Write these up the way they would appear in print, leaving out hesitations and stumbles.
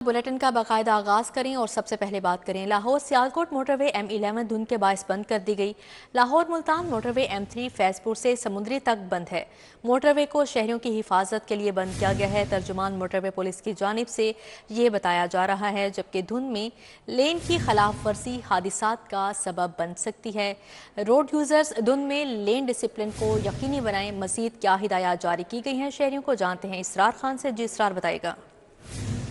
Bulletin का बाकायदा आगाज़ करें और सबसे पहले बात करें लाहौर सियालकोट मोटरवे M11 धुंध के बायस बंद कर दी गई। लाहौर मुल्तान मोटरवे M3 फैजपुर से समुद्री तक बंद है। मोटरवे को शहरियों की हिफाजत के लिए बंद किया गया है। तर्जुमान मोटरवे पुलिस की जानिब से ये बताया जा रहा है, जबकि धुंध में लेन की खिलाफ वर्जी हादिसात का सबब बन सकती है। रोड यूजर्स धुंध में लेन डिसिप्लिन को यकीनी बनाएं। मजीद क्या हिदायत जारी की गई हैं शहरियों को जानते हैं इसरार खान से। जी इसरार बताएगा।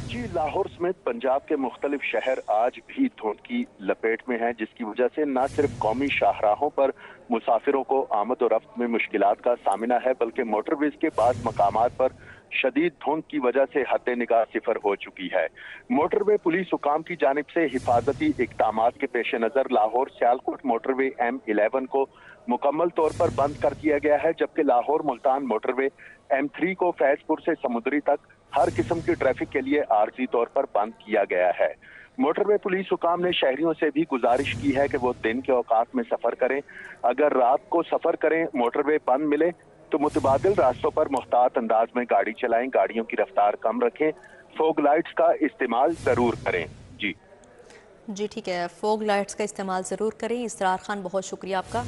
जी, लाहौर समेत पंजाब के मुख्तलिफ शहर आज भी धुंध की लपेट में हैं, जिसकी वजह से न सिर्फ कौमी शाहराहों पर मुसाफिरों को आमद और रफ्त में मुश्किलात का सामना है, बल्कि मोटरवेज के बाद मकामात पर शदीद धुंध की वजह से हद निगाह सिफर हो चुकी है। मोटरवे पुलिस हुकाम की जानिब से हिफाजती इक़दामात के पेश नज़र लाहौर सियालकोट मोटरवे M11 को मुकम्मल तौर पर बंद कर दिया गया है, जबकि लाहौर मुल्तान मोटरवे M3 को फैजपुर से समुद्री तक हर किस्म की ट्रैफिक के लिए आर्जी तौर पर बंद किया गया है। मोटरवे पुलिस हुकाम ने शहरियों से भी गुजारिश की है कि वो दिन के औकात में सफर करें। अगर रात को सफर करें, मोटरवे बंद मिले तो मुतबादिल रास्तों पर मुहतात अंदाज में गाड़ी चलाएं, गाड़ियों की रफ्तार कम रखें, फोग लाइट्स का इस्तेमाल जरूर करें। जी ठीक है, फोग लाइट्स का इस्तेमाल जरूर करें। इसरार खान, बहुत शुक्रिया आपका।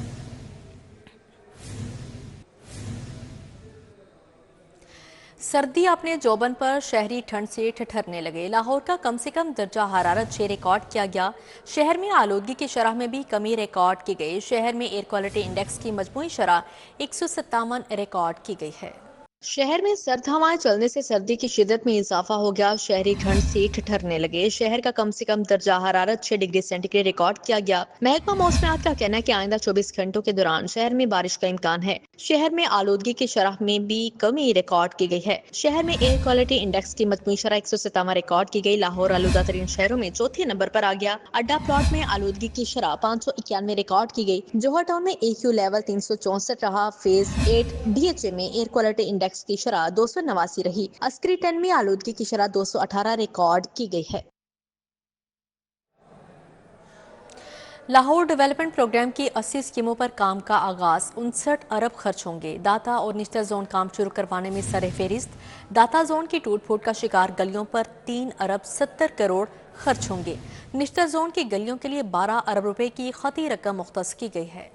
सर्दी अपने जोबन पर शहरी ठंड से ठिठरने लगे। लाहौर का कम से कम दर्जा हरारत 6 रिकॉर्ड किया गया। शहर में आलूदगी की शरह में भी कमी रिकॉर्ड की गई। शहर में एयर क्वालिटी इंडेक्स की मजमूई शरह 157 रिकॉर्ड की गई है। शहर में सर्द हवाएं चलने से सर्दी की शिद्दत में इजाफा हो गया। शहरी ठंड से ठिठरने लगे। शहर का कम से कम दर्जा हरारत 6 डिग्री सेंटीग्रेड रिकॉर्ड किया गया। महकमा मौसमियात का कहना है कि आइंदा 24 घंटों के दौरान शहर में बारिश का इम्कान है। शहर में आलूदगी की शरह में भी कमी रिकॉर्ड की गई है। शहर में एयर क्वालिटी इंडेक्स की मजमूई शरह 157 रिकॉर्ड की गई। लाहौर आलूदा तरीन शहरों में चौथे नंबर पर आ गया। अड्डा प्लॉट में आलूदगी की शरह 591 रिकॉर्ड की गई। जोहर टाउन में AQ लेवल 364 रहा। फेज 8 DHA में एयर क्वालिटी इंडेक्स की शरह 289 रही। अस्करी 10 में आलूदगी की शरह 218 रिकॉर्ड की गई है। लाहौर डेवलपमेंट प्रोग्राम की 80 स्कीमों पर काम का आगाज। 59 अरब खर्च होंगे। दाता और निश्तर जोन काम शुरू करवाने में सर-ए-फेरिस्त। दाता जोन की टूट फूट का शिकार गलियों पर 3 अरब 70 करोड़ खर्च होंगे। निश्तर जोन की गलियों के लिए 12 अरब रुपए की खती रकम मुख्तस की गई है।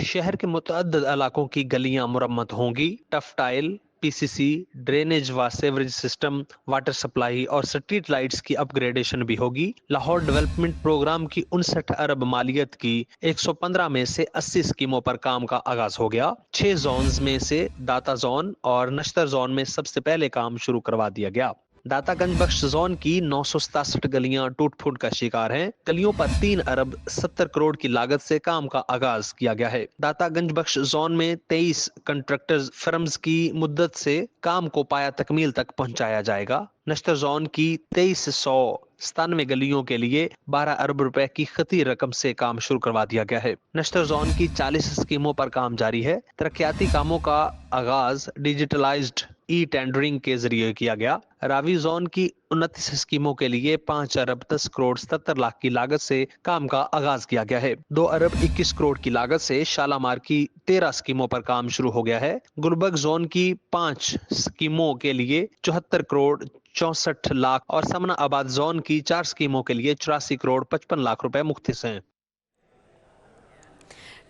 शहर के मुतअद्दिद इलाकों की गलियां मुरम्मत होंगी। टफ टाइल, PCC, ड्रेनेज व सेवरेज सिस्टम, वाटर सप्लाई और स्ट्रीट लाइट्स की अपग्रेडेशन भी होगी। लाहौर डेवलपमेंट प्रोग्राम की 59 अरब मालियत की 115 में से 80 स्कीमों पर काम का आगाज हो गया। 6 जोन्स में से दाता जोन और नश्तर जोन में सबसे पहले काम शुरू करवा दिया गया। दातागंज बख्श जोन की 967 गलियां टूट फूट का शिकार हैं। गलियों पर 3 अरब 70 करोड़ की लागत से काम का आगाज किया गया है। दातागंज बख्श जोन में 23 कंट्रैक्टर्स फर्म्स की मुद्दत से काम को पाया तकमील तक पहुंचाया जाएगा। नश्तर जोन की 2397 गलियों के लिए 12 अरब रुपए की खती रकम से काम शुरू करवा दिया गया है। नश्तर जोन की 40 स्कीमों पर काम जारी है। तरक्याती कामों का आगाज डिजिटलाइज्ड टेंडरिंग के जरिए किया गया। रावी जोन की 29 स्कीमों के लिए 5 अरब 10 करोड़ 77 लाख की लागत से काम का आगाज किया गया है। 2 अरब 21 करोड़ की लागत से शालामार की 13 स्कीमों पर काम शुरू हो गया है। गुलबर्ग जोन की 5 स्कीमों के लिए 74 करोड़ 64 लाख और समना आबाद जोन की 4 स्कीमों के लिए 84 करोड़ 55 लाख रुपए मुख्तस हैं।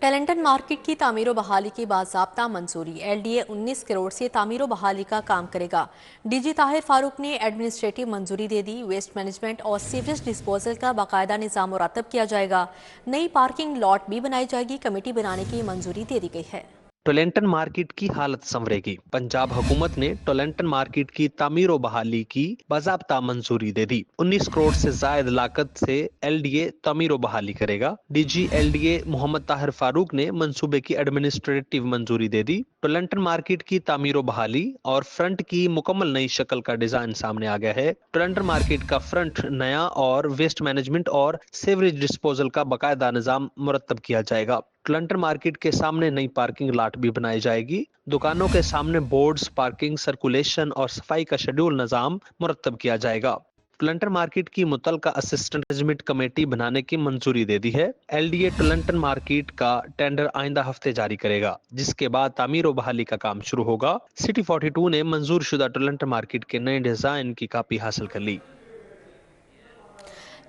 टैलेंटन मार्केट की तामीर बहाली की बाज़ाब्ता मंजूरी। LDA 19 करोड़ से तामीर बहाली का काम करेगा। DG ताहिर फारूक ने एडमिनिस्ट्रेटिव मंजूरी दे दी। वेस्ट मैनेजमेंट और सीवरेज डिस्पोजल का बाकायदा निज़ाम मुरतब किया जाएगा। नई पार्किंग लॉट भी बनाई जाएगी। कमेटी बनाने की मंजूरी दे दी गई है। टोलेंटन मार्केट की हालत संवरेगी। पंजाब हुकूमत ने टोलेंटन मार्केट की तामीर बहाली की बाज़ाब्ता मंजूरी दे दी। 19 करोड़ से जायद लागत से LDA तामीर बहाली करेगा। DG LDA मोहम्मद ताहिर फारूक ने मंसूबे की एडमिनिस्ट्रेटिव मंजूरी दे दी। टोलेंटन मार्केट की तामीर बहाली और फ्रंट की मुकम्मल नई शक्ल का डिजाइन सामने आ गया है। टोलेंटन मार्केट का फ्रंट नया और वेस्ट मैनेजमेंट और सेवरेज डिस्पोजल का बाकायदा निजाम मुरतब किया जाएगा। टोलेंटन मार्केट के सामने नई पार्किंग लॉट भी बनाई जाएगी। दुकानों के सामने बोर्ड्स, पार्किंग, सर्कुलेशन और सफाई का शेड्यूल निजाम मुरतब किया जाएगा। टुलंटन मार्केट की मुतलका असिस्टेंट मैनेजमेंट कमेटी बनाने की मंजूरी दे दी है। LDA टुलंटन मार्केट का टेंडर आइंदा हफ्ते जारी करेगा, जिसके बाद तामीर और बहाली का काम शुरू होगा। सिटी 42 ने मंजूर शुदा टुलंटन मार्केट के नए डिजाइन की कापी हासिल कर ली।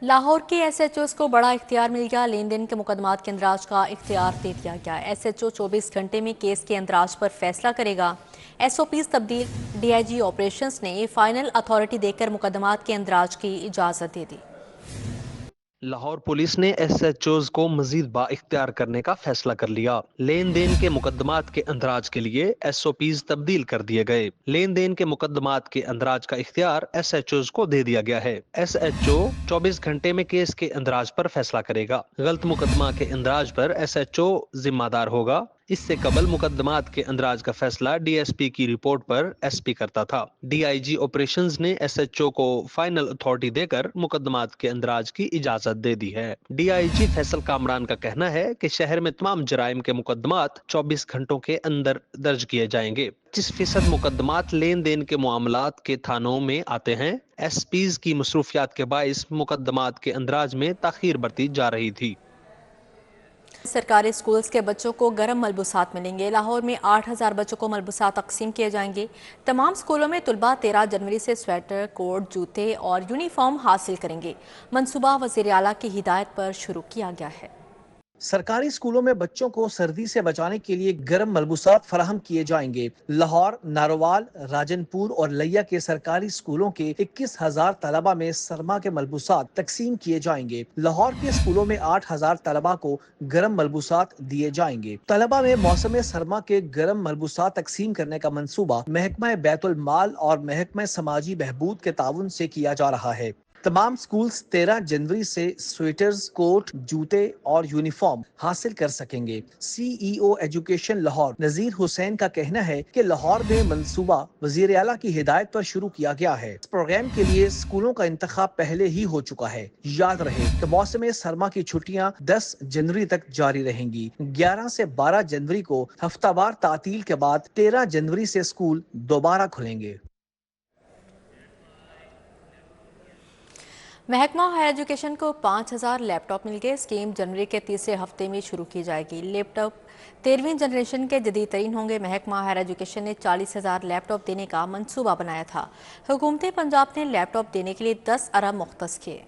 लाहौर के SHOs को बड़ा इख्तियार मिल गया। लेन देन के मुकदमात के अंदराज का इख्तियार दे दिया गया। SHO 24 घंटे में केस के अंदराज पर फैसला करेगा। SOPs तब्दील। DIG ऑपरेशंस ने फाइनल अथॉरिटी देकर मुकदमात के अंदराज की इजाज़त दे दी। लाहौर पुलिस ने SHOs को मजीद बाइख्तियार करने का फैसला कर लिया। लेन देन के मुकदमात के अंदराज के लिए SOPs तब्दील कर दिए गए। लेन देन के मुकदमात के अंदराज का इख्तियार SHOs को दे दिया गया है। SHO 24 घंटे में केस के अंदराज पर फैसला करेगा। गलत मुकदमा के अंदराज पर SHO जिम्मेदार होगा। इससे कबल मुकदमात के अंदराज का फैसला DSP की रिपोर्ट पर SP करता था। DIG ऑपरेशंस ने SHO को फाइनल अथॉरिटी देकर मुकदमात के अंदराज की इजाजत दे दी है। DIG फैसल कामरान का कहना है कि शहर में तमाम जराइम के मुकदमात 24 घंटों के अंदर दर्ज किए जाएंगे। 25% मुकदमात लेन देन के मामलात के थानों में आते हैं। SPs की मसरूफियात के बाइस मुकदमात के अंदराज में ताखीर बरती जा रही थी। सरकारी स्कूल्स के बच्चों को गर्म मलबूसात मिलेंगे। लाहौर में 8000 बच्चों को मलबूसात तकसीम किए जाएंगे। तमाम स्कूलों में तुलबा 13 जनवरी से स्वेटर, कोट, जूते और यूनिफॉर्म हासिल करेंगे। मंसूबा वज़ीर आला की हिदायत पर शुरू किया गया है। सरकारी स्कूलों में बच्चों को सर्दी से बचाने के लिए गर्म मलबूसात फराहम किए जाएंगे। लाहौर, नारोवाल, राजनपुर और लिया के सरकारी स्कूलों के 21,000 तलबा में सरमा के मलबूसात तकसीम किए जाएंगे। लाहौर के स्कूलों में 8,000 तलबा को गर्म मलबूसात दिए जाएंगे। तलबा में मौसम सरमा के गर्म मलबूसात तकसीम करने का मंसूबा महकमा बैतुल माल और महकमा समाजी बहबूद के ताउन से किया जा रहा है। तमाम स्कूल्स 13 जनवरी से स्वेटर्स, कोट, जूते और यूनिफॉर्म हासिल कर सकेंगे। CEO एजुकेशन लाहौर नजीर हुसैन का कहना है कि लाहौर में मंसूबा वजीर आला की हिदायत पर शुरू किया गया है। इस प्रोग्राम के लिए स्कूलों का इंतखाब पहले ही हो चुका है। याद रहे कि मौसम सरमा की छुट्टियां 10 जनवरी तक जारी रहेंगी। 11 से 12 जनवरी को हफ्तावार तातील के बाद 13 जनवरी से स्कूल दोबारा खुलेंगे। महकमा हायर एजुकेशन को 5000 लैपटॉप मिल गए। स्कीम जनवरी के तीसरे हफ्ते में शुरू की जाएगी। लैपटॉप 13वीं जनरेशन के जदीद तरीन होंगे। महकमा हायर एजुकेशन ने 40,000 लैपटॉप देने का मंसूबा बनाया था। हुकूमत पंजाब ने लैपटॉप देने के लिए 10 अरब मुख्तस किए।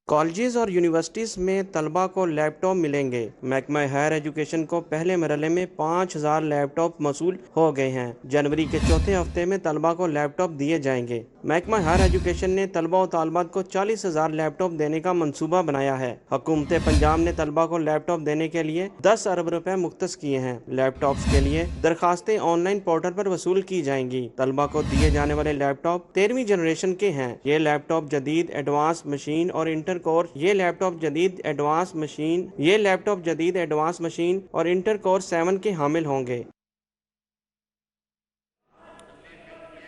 कॉलेजेस और यूनिवर्सिटीज़ में तलबा को लैपटॉप मिलेंगे। महकमा हायर एजुकेशन को पहले मरहले में 5000 लैपटॉप मौसूल हो गए हैं। जनवरी के चौथे हफ्ते में तलबा को लैपटॉप दिए जाएंगे। महकमा हायर एजुकेशन ने तलबा और तालबात को 40,000 लैपटॉप देने का मंसूबा बनाया है। हुकूमत पंजाब ने तलबा को लैपटॉप देने के लिए 10 अरब रुपए मुख्तस किए हैं। लैपटॉप्स के लिए दरखास्तें ऑनलाइन पोर्टल पर वसूल की जाएंगी। तलबा को दिए जाने वाले लैपटॉप 13वीं जनरेशन के हैं। ये लैपटॉप जदीद एडवांस मशीन और इंटर कोर ये लैपटॉप जदीद एडवांस मशीन और इंटर कोर 7 के हामिल होंगे।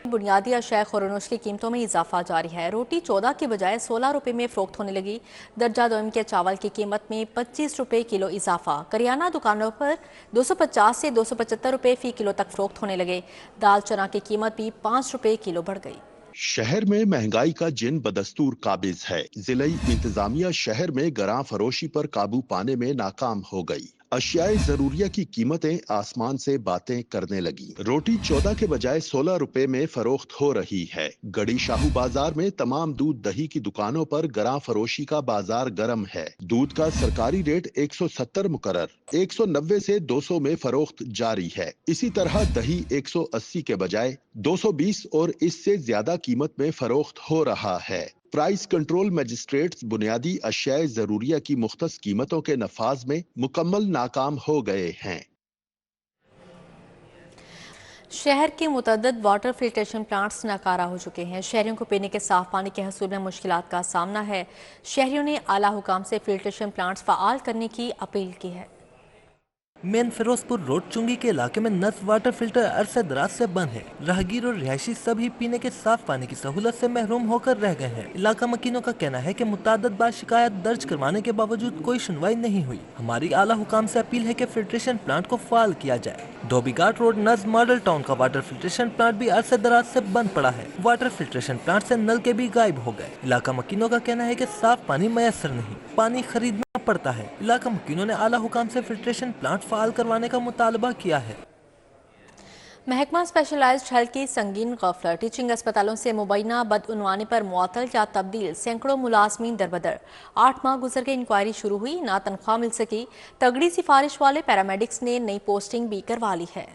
बुनियादी अशिया खुरानुश की कीमतों में इजाफा जारी है। रोटी 14 के बजाय 16 रुपए में फरोख्त होने लगी। दर्जा दोम के चावल की कीमत में 25 रुपए किलो इजाफा। करियाना दुकानों पर 250 से 275 रुपए फी किलो तक फरोख्त होने लगे। दाल चना की कीमत भी 5 रुपए किलो बढ़ गई। शहर में महंगाई का जिन बदस्तूर काबिज है। जिलाई इंतजामिया शहर में गरां फरोशी पर काबू पाने में नाकाम हो गई। अशियाए जरूरिया की कीमतें आसमान से बातें करने लगी। रोटी 14 के बजाय 16 रुपए में फरोख्त हो रही है। गड़ी शाहू बाजार में तमाम दूध दही की दुकानों पर गरां फरोशी का बाजार गर्म है। दूध का सरकारी रेट 170 मुकर्रर 190 से 200 में फरोख्त जारी है। इसी तरह दही 180 के बजाय 220 और इससे ज्यादा कीमत में फरोख्त हो रहा है। प्राइस कंट्रोल मजिस्ट्रेट्स बुनियादी अशियाए जरूरिया की मुख्तस कीमतों के नफाज में मुकम्मल नाकाम हो गए हैं। शहर के मुतअद्दिद वाटर फिल्ट्रेशन प्लांट्स नाकारा हो चुके हैं। शहरियों को पीने के साफ पानी के हसूल में मुश्किलात का सामना है। शहरियों ने आला हुकाम से फिल्ट्रेशन प्लांट्स फ़ाल करने की अपील की है। मेन फिरोजपुर रोड चुंगी के इलाके में नस वाटर फिल्टर अरसे दराज से बंद है। राहगीर और रिहायशी सभी पीने के साफ पानी की सहूलत से महरूम होकर रह गए हैं। इलाका मकीनों का कहना है कि मुताद्दद बार शिकायत दर्ज करवाने के बावजूद कोई सुनवाई नहीं हुई। हमारी आला हुकाम से अपील है कि फिल्ट्रेशन प्लांट को फाल किया जाए। धोबीघाट रोड नज मॉडल टाउन का वाटर फिल्ट्रेशन प्लांट भी अरसे दराज से बंद पड़ा है। वाटर फिल्ट्रेशन प्लांट से नलके भी गायब हो गए। इलाका मकीनों का कहना है कि साफ पानी मैसर नहीं, पानी खरीदना पड़ता है। इलाका मकीनों ने आला हुकाम से फिल्ट्रेशन प्लांट फाल करवाने का मुतालबा किया है। महकमा स्पेशलाइज्ड हेल्थ की संगीन गफलत, टीचिंग अस्पतालों से मुबैना बदउनवानी पर मुअत्तल या तब्दील सैकड़ों मुलाजमीन दरबदर। 8 माह गुजर के इंक्वायरी शुरू हुई, ना तनख्वाह मिल सकी। तगड़ी सिफारिश वाले पैरामेडिक्स ने नई पोस्टिंग भी करवा ली है।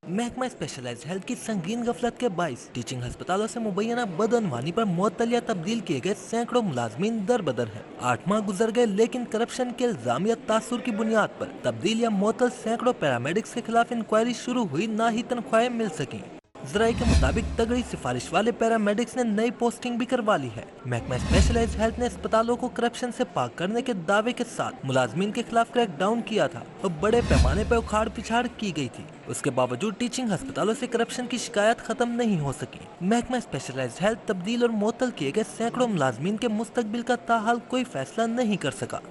महकमा स्पेशलाइज्ड हेल्थ की संगीन गफलत के बाइस टीचिंग अस्पतालों से मुबैना बदअनवानी पर मुअत्तल या तब्दील किए गए सैकड़ों मुलाजमीन दरबदर हैं। 8 माह गुजर गए, लेकिन करप्शन के इल्जाम या तासुर की बुनियाद पर तब्दील या मुअत्तल सैकड़ों पैरामेडिक्स के खिलाफ इंक्वायरी शुरू हुई, ना ही तनख्वाहें मिल सकी। जराये के मुताबिक तगड़ी सिफारिश वाले पैरामेडिक्स ने नई पोस्टिंग भी करवा ली है। महकमा स्पेशलाइज्ड हेल्थ ने अस्पतालों को करप्शन से पाक करने के दावे के साथ मुलाजमीन के खिलाफ क्रैक डाउन किया था और बड़े पैमाने पर उखाड़ पिछाड़ की गई थी। उसके बावजूद टीचिंग अस्पतालों से करप्शन की शिकायत खत्म नहीं हो सकी। महकमा स्पेशलाइज्ड हेल्थ तब्दील और मुअत्तल किए गए सैकड़ों मुलाजमीन के मुस्तकबिल का ताहाल कोई फैसला नहीं कर सका।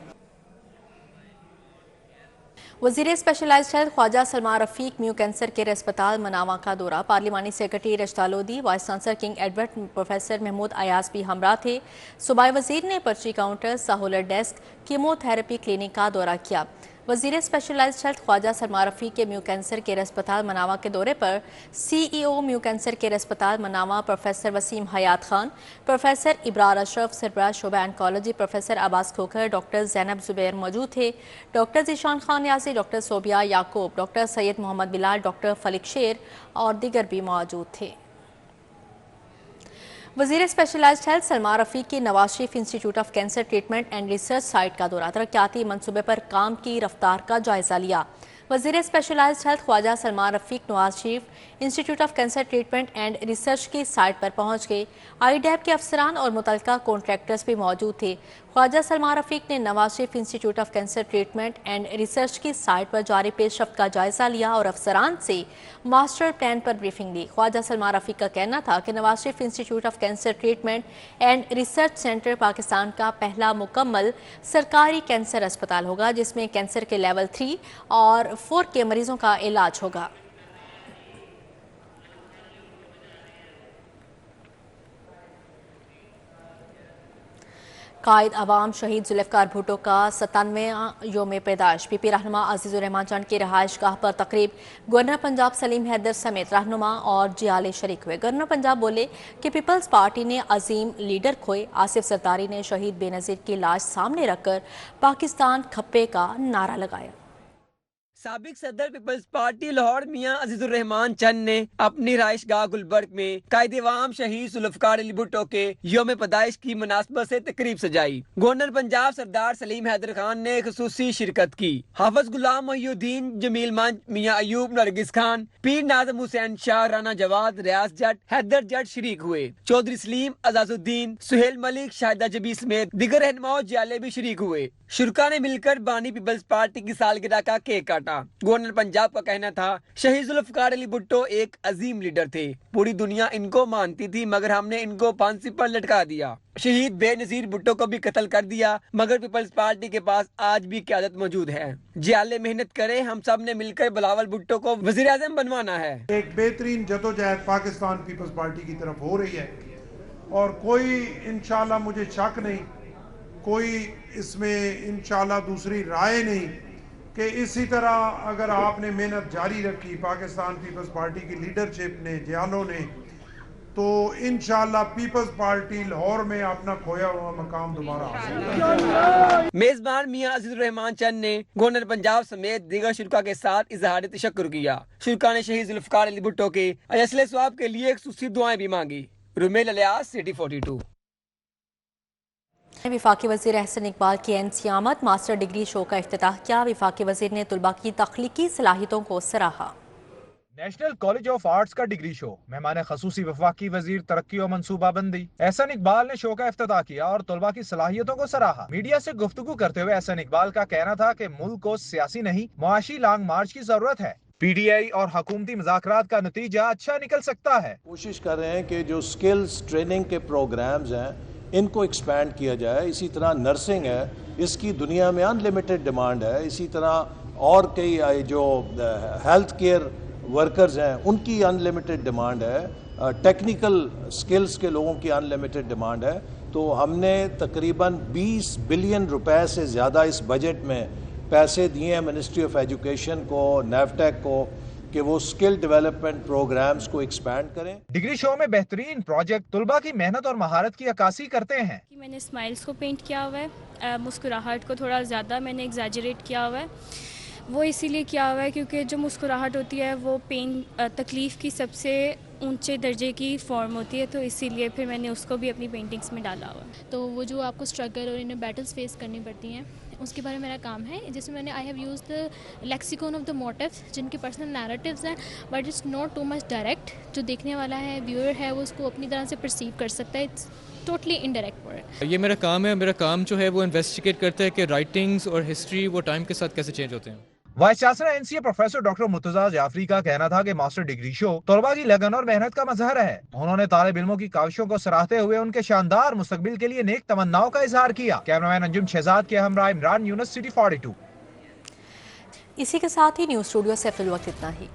वज़ीर स्पेशलाइज्ड हेल्थ ख्वाजा सलमान रफीक म्यू कैंसर केयर अस्पताल मनावा का दौरा। पार्लिमानी secretary Rashida Lodhi, vice chancellor king Edward, professor Mahmood Ayaz भी हमरा थे। सूबाई वज़ीर ने पर्ची काउंटर, सहूलत डेस्क, कीमोथेरेपी क्लिनिक का दौरा किया। वज़ीर स्पेशलाइज्ड हेल्थ ख्वाजा सलमान रफीक के म्यू कैंसर केयर अस्पताल मनावा के दौरे पर CEO म्यू कैंसर केयर अस्पताल मनावा प्रोफेसर वसीम हयात खान, प्रोफेसर इब्रार अशरफ, सरबराह शोबा oncology professor Abbas Khokhar, doctor Zainab Zubair मौजूद थे। Doctor Zeeshan Khan Yasi, doctor Sobia Yaqoob, doctor Syed Mohammad Bilal, doctor Falik Sher और दीगर भी मौजूद थे। वज़ीर स्पेशलाइज्ड हेल्थ सलमान रफीक की Nawaz Sharif institute of cancer treatment and research site का दौरा। तरक्याती मनसूबे पर काम की रफ्तार का जायजा लिया। वज़ीर specialised health Khawaja Salman Rafique Nawaz Sharif institute of cancer treatment and research की साइट पर पहुंच गए। IDAP के अफसरान और मुतल्लिका कॉन्ट्रैक्टर्स भी मौजूद थे। ख्वाजा सलमान रफीक ने Nawaz Sharif institute of cancer treatment and research की साइट पर जारी पेशरफ्त का जायजा लिया और अफसरान से मास्टर प्लान पर ब्रीफिंग ली। ख्वाजा सलमान रफीक का कहना था कि Nawaz Sharif institute of cancer treatment and research centre Pakistan का पहला मुकम्मल सरकारी कैंसर अस्पताल होगा, जिसमें कैंसर के लेवल 3 और 4 के मरीजों का इलाज होगा। कायद अवाम शहीद जुल्फ़िकार भुट्टो का 97वां योम पैदाइश। PP रहनुमा अजीज़ुर रहमान चंद की रहायश गाह पर तकरीब। गवर्नर पंजाब सलीम हैदर समेत रहनुमा और जियाले शरीक हुए। गवर्नर पंजाब बोले कि पीपल्स पार्टी ने अजीम लीडर खोए। आसिफ सरदारी ने शहीद बेनज़ीर की लाश सामने रखकर पाकिस्तान खप्पे का नारा लगाया। साबिक सदर पीपल्स पार्टी लाहौर मियां अजीजुर रहमान चंद ने अपनी रहायशगाह गुलबर्ग में कायद-ए-आवाम शहीद जुल्फ़िकार अली भुट्टो के योम पैदाइश की मुनासबत से तकरीब सजाई। गवर्नर पंजाब सरदार सलीम हैदर खान ने खुसूसी शिरकत की। हाफिज गुलाम मोहिउद्दीन, जमील मंच, मियां अयूब, नरगिस खान, पीर नाज़म हुसैन शाह, राना जवाद, रियाज जट, हैदर जट शरीक हुए। चौधरी सलीम, अजाजुद्दीन, सुहेल मलिक, शाहिदा जबी समेत दिगर रहनुमा जियाले भी शरीक हुए। शुरका ने मिलकर बानी पीपल्स पार्टी की सालगिरह का केक काटा। गवर्नर पंजाब का कहना था, शहीद जुल्फ़िकार अली भुट्टो एक अजीम लीडर थे। पूरी दुनिया इनको मानती थी, मगर हमने इनको फांसी पर लटका दिया। शहीद बेनज़ीर भुट्टो को भी कत्ल कर दिया, मगर पीपल्स पार्टी के पास आज भी क़यादत मौजूद है। जियाले मेहनत करें, हम सब ने मिलकर बिलावल भुट्टो को वज़ीर आज़म बनवाना है। एक बेहतरीन जदोजहद पाकिस्तान पीपल्स पार्टी की तरफ हो रही है और कोई इंशाल्लाह, मुझे शक नहीं, कोई इसमें इंशाल्लाह दूसरी राय नहीं कि इसी तरह अगर आपने मेहनत जारी रखी पाकिस्तान पीपल्स पार्टी की लीडरशिप ने, जियालों ने, तो इंशाल्लाह पीपल्स पार्टी लाहौर में अपना खोया हुआ मकाम दोबारा हासिल। मेजबान मियां अजीजुर रहमान चंद ने गवर्नर पंजाब समेत दीगर शुरका के साथ इजहार तशक्कुर किया। शुरका ने शहीद जुल्फ़िकार अली भुट्टो के असले सवाब के लिए खुसूसी दुआएं भी मांगी। Rumel alias, city 42। वफाकी वज़ीर अहसन इकबाल की NC आमद। मास्टर डिग्री शो का इफ्तिताह किया। वफाकी वज़ीर ने तुलबा की तख्लीकी सलाहियतों को सराहा। نیشنل کالج آف آرٹس کا ڈگری شو، مہمان خصوصی وفاقی وزیر ترقی و منصوبہ بندی احسن اقبال نے شو کا افتتاح کیا اور طلباء کی صلاحیتوں کو سراہا۔ میڈیا سے گفتگو کرتے ہوئے احسن اقبال کا کہنا تھا کہ ملک کو سیاسی نہیں معاشی لانگ مارچ کی ضرورت ہے۔ پی ٹی آئی اور حکومتی مذاکرات کا نتیجہ اچھا نکل سکتا ہے۔ کوشش کر رہے ہیں کہ جو سکلز ٹریننگ کے پروگرامز ہیں ان کو ایکسپینڈ کیا جائے۔ اسی طرح نرسنگ ہے، اس کی دنیا میں ان لمیٹڈ ڈیمانڈ ہے۔ اسی طرح اور کئی جو ہیلتھ کیئر ورکرز ہیں ان کی ان لمیٹڈ ڈیمانڈ ہے، ٹیکنیکل سکلز کے لوگوں کی ان لمیٹڈ ڈیمانڈ ہے۔ تو ہم نے تقریباً 20 بلین روپے سے زیادہ اس بجٹ میں پیسے دیے ہیں منسٹری آف ایجوکیشن کو، نیفٹیک کو، کہ وہ سکل ڈیولپمنٹ پروگرامز کو ایکسپینڈ کریں۔ ڈگری شو میں بہترین پروجیکٹ طلباء کی محنت اور مہارت کی عکاسی کرتے ہیں۔ میں نے اسمائلز کو پینٹ کیا ہوا ہے، مسکراہٹ کو تھوڑا زیادہ میں نے ایگزیجریٹ کیا ہوا ہے۔ وہ اسی لیے کیا ہوا ہے کیونکہ جو مسکراہٹ ہوتی ہے وہ تکلیف کی سب سے اونچے درجے کی فارم ہوتی ہے، تو اسی لیے پھر میں نے اس کو بھی اپنی پینٹنگز میں ڈالا ہوا ہے۔ تو وہ جو آپ کو اسٹرگل اور انہیں بیٹلز فیس کرنی پڑتی ہیں اس کے بارے میں میرا کام ہے، جس میں میں نے I have used lexicon of the motives, جن کے پرسنل نیریٹیوز ہیں but it's not too much direct. جو دیکھنے والا ہے، ویور ہے، وہ اس کو اپنی طرح سے پرسیو کر سکتا ہے۔ It's totally indirect word. یہ میرا کام ہے، میرا کام جو ہے وہ انویسٹیگیٹ کرتا ہے کہ رائٹنگز اور ہسٹری وہ ٹائم کے ساتھ کیسے چینج ہوتے ہیں۔ Vice chancellor N C A professor doctor Murtaza Jafri کا کہنا تھا کہ ماسٹر ڈگری شو طلباء کی لگن اور محنت کا مظہر ہے۔ انہوں نے طالب علموں کی کاوشوں کو سراہتے ہوئے ان کے شاندار مستقبل کے لیے نیک تمناؤں کا اظہار کیا۔ کیمرامین انجم شہزاد کے ہمراہ عمران یونس، سٹی 42۔ اسی کے ساتھ ہی نیوز اسٹوڈیو سے فی الوقت اتنا ہی۔